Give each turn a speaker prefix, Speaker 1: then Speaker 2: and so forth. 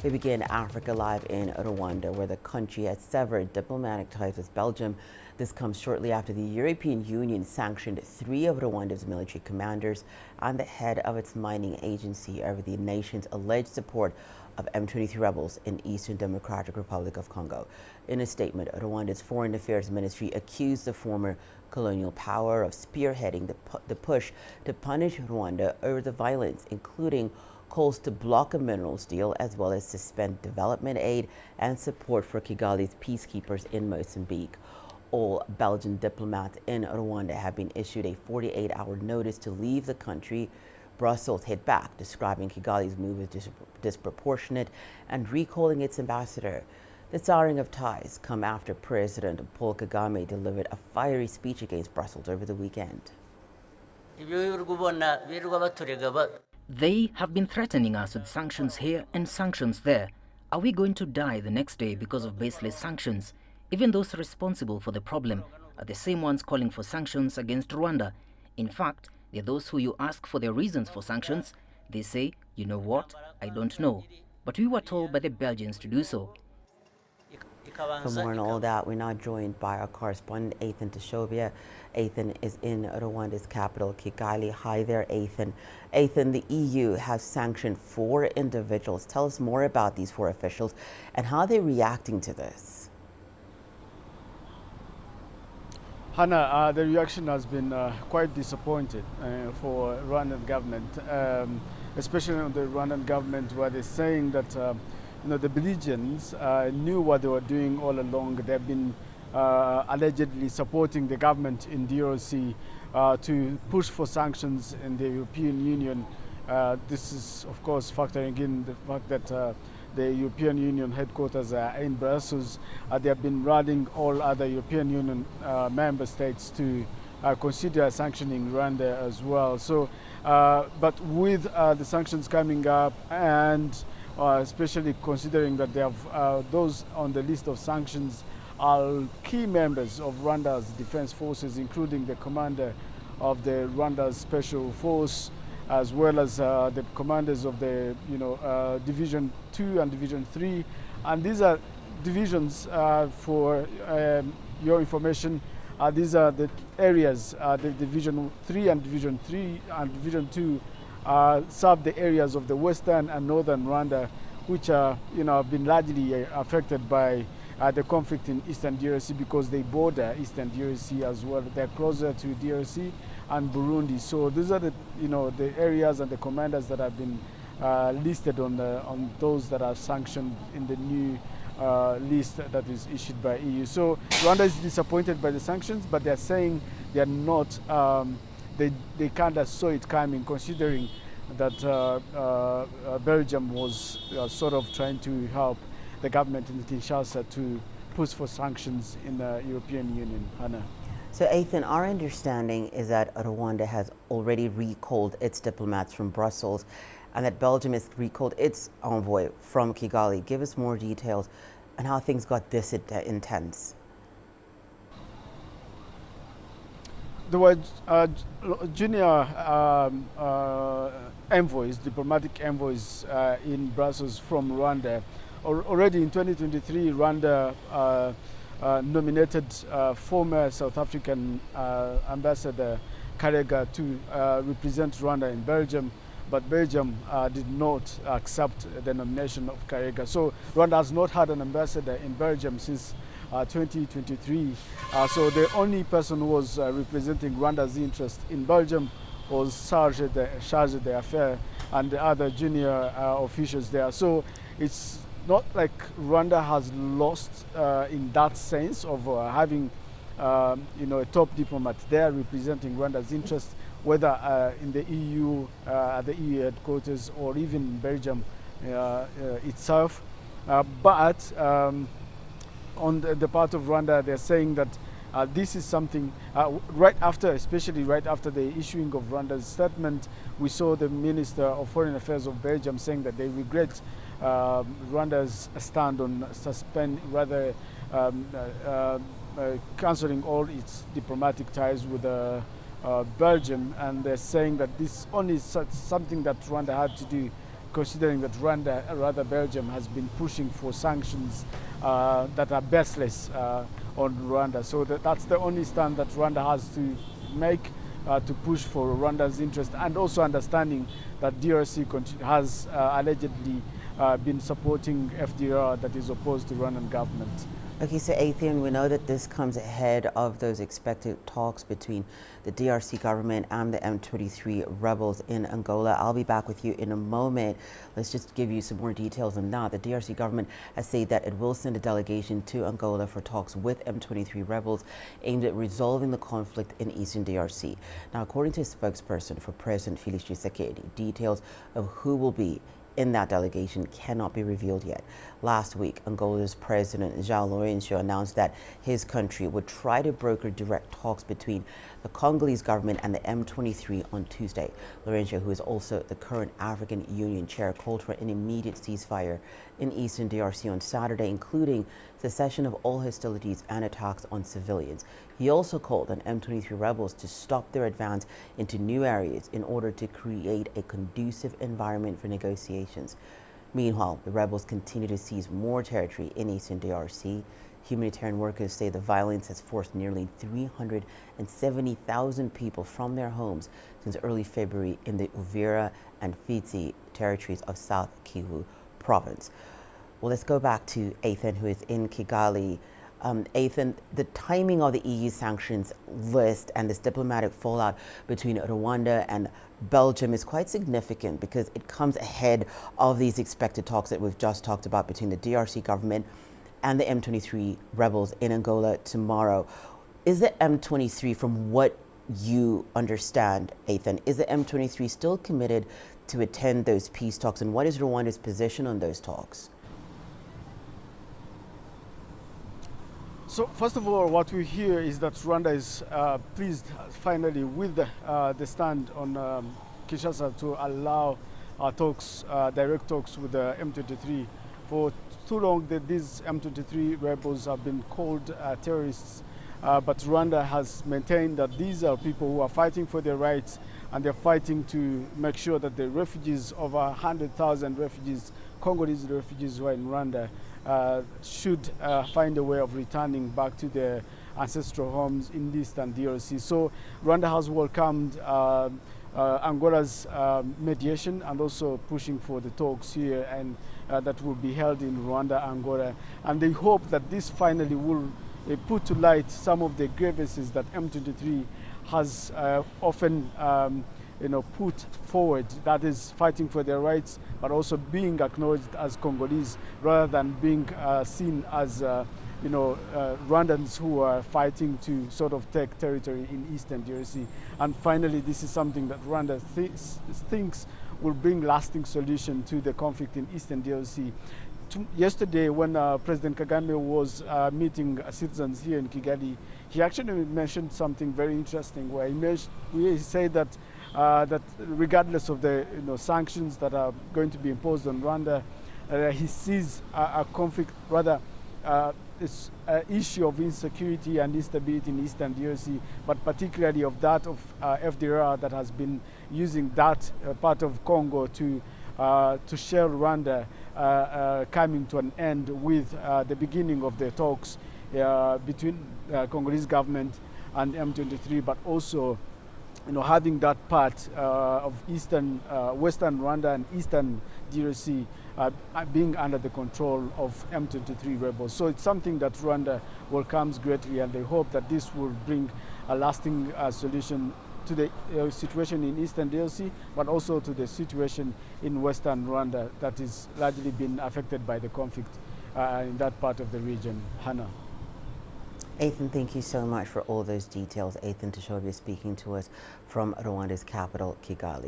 Speaker 1: We begin Africa Live in Rwanda, where the country has severed diplomatic ties with Belgium. This comes shortly after the European Union sanctioned 3 of Rwanda's military commanders and the head of its mining agency over the nation's alleged support of M23 rebels in Eastern Democratic Republic of Congo. In a statement, Rwanda's Foreign Affairs Ministry accused the former colonial power of spearheading the push to punish Rwanda over the violence, including calls to block a minerals deal as well as suspend development aid and support for Kigali's peacekeepers in Mozambique. All Belgian diplomats in Rwanda have been issued a 48-hour notice to leave the country. Brussels hit back, describing Kigali's move as disproportionate and recalling its ambassador. The souring of ties come after President Paul Kagame delivered a fiery speech against Brussels over the weekend.
Speaker 2: They have been threatening us with sanctions here and sanctions there. Are we going to die the next day because of baseless sanctions? Even those responsible for the problem are the same ones calling for sanctions against Rwanda. In fact, they're those who you ask for their reasons for sanctions. They say, you know what, I don't know. But we were told by the Belgians to do so.
Speaker 1: For more on all that, we're now joined by our correspondent, Ethan Tashobia. Ethan is in Rwanda's capital, Kigali. Hi there, Ethan. Ethan, the EU has sanctioned 4 individuals. Tell us more about these 4 officials and how they're reacting to this.
Speaker 3: Hannah, the reaction has been quite disappointed for Rwandan government, especially on the Rwandan government, where they're saying that the belligerents knew what they were doing all along. They've been allegedly supporting the government in DRC to push for sanctions in the European Union. This is, of course, factoring in the fact that the European Union headquarters are in Brussels. They have been rallying all other European Union member states to consider sanctioning Rwanda as well. So, but with the sanctions coming up and especially considering that they have those on the list of sanctions are key members of Rwanda's defense forces, including the commander of the Rwanda's special force, as well as the commanders of the Division 2 and Division 3. And these are divisions, for your information, these are the areas, the Division 3 and Division 3 and Division 2 serve the areas of the western and northern Rwanda, which are, have been largely affected by the conflict in Eastern DRC because they border Eastern DRC as well. They're closer to DRC and Burundi. So these are the, the areas and the commanders that have been listed on those that are sanctioned in the new list that is issued by EU. So Rwanda is disappointed by the sanctions, but they're saying they're not. They kind of saw it coming, considering that Belgium was sort of trying to help the government in Kinshasa to push for sanctions in the European Union. Hannah.
Speaker 1: So, Ethan, our understanding is that Rwanda has already recalled its diplomats from Brussels and that Belgium has recalled its envoy from Kigali. Give us more details on how things got this intense.
Speaker 3: There were junior envoys, diplomatic envoys in Brussels from Rwanda. Already in 2023, Rwanda nominated former South African Ambassador Karega to represent Rwanda in Belgium, but Belgium did not accept the nomination of Karega. So Rwanda has not had an ambassador in Belgium since 2023. So the only person who was representing Rwanda's interest in Belgium was charged d'affaires and the other junior officials there. So it's not like Rwanda has lost in that sense of having a top diplomat there representing Rwanda's interest, whether in the EU, at the EU headquarters, or even in Belgium itself. But on the part of Rwanda, they're saying that this is something especially right after the issuing of Rwanda's statement, we saw the Minister of Foreign Affairs of Belgium saying that they regret Rwanda's stand on cancelling all its diplomatic ties with Belgium, and they're saying that this only is something that Rwanda had to do considering that Rwanda, rather Belgium, has been pushing for sanctions that are baseless on Rwanda. So that's the only stand that Rwanda has to make to push for Rwanda's interest, and also understanding that DRC has allegedly been supporting FDR that is opposed to Rwandan government.
Speaker 1: Okay, so Ethan, we know that this comes ahead of those expected talks between the DRC government and the M23 rebels in Angola. I'll be back with you in a moment. Let's just give you some more details on that. The DRC government has said that it will send a delegation to Angola for talks with M23 rebels aimed at resolving the conflict in eastern DRC. Now, according to a spokesperson for President Felix Tshisekedi, details of who will be in that delegation cannot be revealed yet. Last week, Angola's President João Lourenço announced that his country would try to broker direct talks between the Congolese government and the M23 on Tuesday. Lourenço, who is also the current African Union chair, called for an immediate ceasefire in eastern DRC on Saturday, including cessation of all hostilities and attacks on civilians. He also called on M23 rebels to stop their advance into new areas in order to create a conducive environment for negotiations. Meanwhile, the rebels continue to seize more territory in eastern DRC. Humanitarian workers say the violence has forced nearly 370,000 people from their homes since early February in the Uvira and Fizi territories of South Kivu province. Well, let's go back to Ethan, who is in Kigali. Ethan, the timing of the EU sanctions list and this diplomatic fallout between Rwanda and Belgium is quite significant because it comes ahead of these expected talks that we've just talked about between the DRC government and the M23 rebels in Angola tomorrow. Is the M23, from what you understand, Ethan, is the M23 still committed to attend those peace talks, and what is Rwanda's position on those talks?
Speaker 3: So first of all, what we hear is that Rwanda is pleased finally with the stand on Kinshasa to allow talks, direct talks with the M23. For too long, these M23 rebels have been called terrorists, but Rwanda has maintained that these are people who are fighting for their rights, and they're fighting to make sure that the refugees, over 100,000 refugees, Congolese refugees who are in Rwanda, should find a way of returning back to their ancestral homes in eastern DRC. So Rwanda has welcomed Angola's mediation and also pushing for the talks here, and that will be held in Rwanda, Angola. And they hope that this finally will put to light some of the grievances that M23 has often put forward, that is fighting for their rights, but also being acknowledged as Congolese rather than being seen as Rwandans who are fighting to sort of take territory in eastern DRC. And finally, this is something that Rwanda thinks will bring lasting solution to the conflict in eastern DRC. Yesterday, when President Kagame was meeting citizens here in Kigali, he actually mentioned something very interesting, where he said that that regardless of the sanctions that are going to be imposed on Rwanda, he sees a conflict, rather this issue of insecurity and instability in eastern DRC, but particularly of that of FDR that has been using that part of Congo to share Rwanda, coming to an end with the beginning of the talks between the Congolese government and M23, but also having that part of western Rwanda and eastern DRC being under the control of M23 rebels. So it's something that Rwanda welcomes greatly, and they hope that this will bring a lasting solution to the situation in eastern DRC, but also to the situation in western Rwanda that is largely been affected by the conflict in that part of the region. Hannah.
Speaker 1: Ethan, thank you so much for all those details. Ethan Tashobe speaking to us from Rwanda's capital, Kigali.